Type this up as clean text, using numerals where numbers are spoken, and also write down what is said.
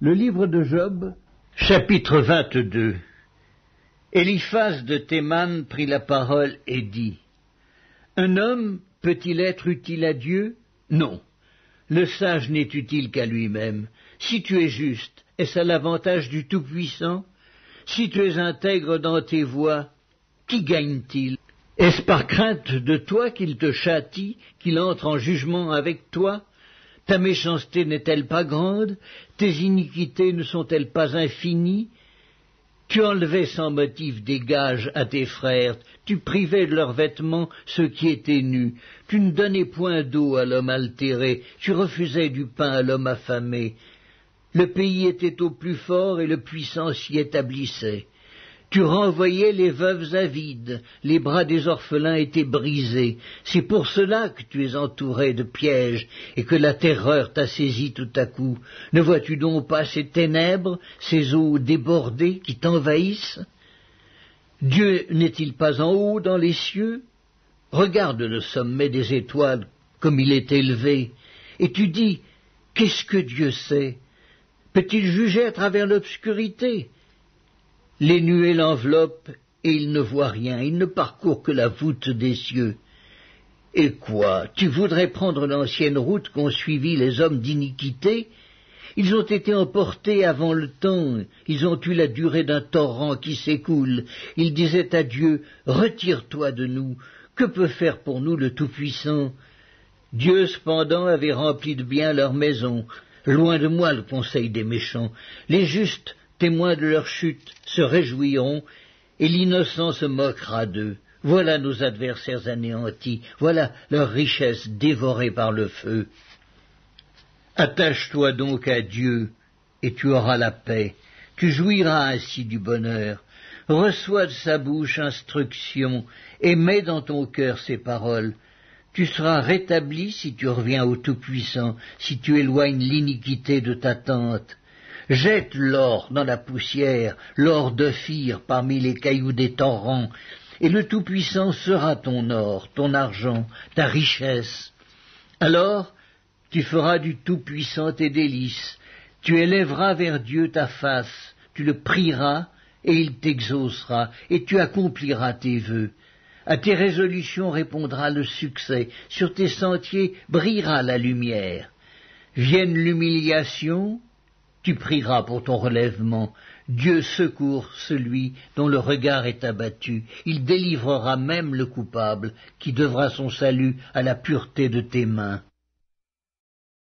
Le livre de Job, chapitre 22. Eliphaz de Théman prit la parole et dit: Un homme peut-il être utile à Dieu? Non. Le sage n'est utile qu'à lui-même. Si tu es juste, est-ce à l'avantage du Tout-Puissant? Si tu es intègre dans tes voies, qui gagne-t-il? Est-ce par crainte de toi qu'il te châtie, qu'il entre en jugement avec toi? Ta méchanceté n'est-elle pas grande? Tes iniquités ne sont-elles pas infinies? Tu enlevais sans motif des gages à tes frères, tu privais de leurs vêtements ceux qui étaient nus, tu ne donnais point d'eau à l'homme altéré, tu refusais du pain à l'homme affamé. Le pays était au plus fort et le puissant s'y établissait. Tu renvoyais les veuves avides, les bras des orphelins étaient brisés. C'est pour cela que tu es entouré de pièges et que la terreur t'a saisi tout à coup. Ne vois-tu donc pas ces ténèbres, ces eaux débordées qui t'envahissent? Dieu n'est-il pas en haut dans les cieux? Regarde le sommet des étoiles comme il est élevé, et tu dis: qu'est-ce que Dieu sait? Peut-il juger à travers l'obscurité? Les nuées l'enveloppent, et il ne voit rien, il ne parcourt que la voûte des cieux. Et quoi? Tu voudrais prendre l'ancienne route qu'ont suivie les hommes d'iniquité? Ils ont été emportés avant le temps, ils ont eu la durée d'un torrent qui s'écoule. Ils disaient à Dieu: retire-toi de nous, que peut faire pour nous le Tout-Puissant? Dieu cependant avait rempli de bien leur maison. Loin de moi le conseil des méchants. Les justes, témoins de leur chute, se réjouiront, et l'innocent se moquera d'eux. Voilà nos adversaires anéantis, voilà leur richesse dévorée par le feu. Attache-toi donc à Dieu, et tu auras la paix, tu jouiras ainsi du bonheur. Reçois de sa bouche instruction, et mets dans ton cœur ses paroles. Tu seras rétabli si tu reviens au Tout-Puissant, si tu éloignes l'iniquité de ta tente. Jette l'or dans la poussière, l'or d'Ophir parmi les cailloux des torrents, et le Tout-Puissant sera ton or, ton argent, ta richesse. Alors tu feras du Tout-Puissant tes délices, tu élèveras vers Dieu ta face, tu le prieras, et il t'exaucera, et tu accompliras tes vœux. À tes résolutions répondra le succès, sur tes sentiers brillera la lumière. Vienne l'humiliation, tu prieras pour ton relèvement. Dieu secourt celui dont le regard est abattu. Il délivrera même le coupable, qui devra son salut à la pureté de tes mains.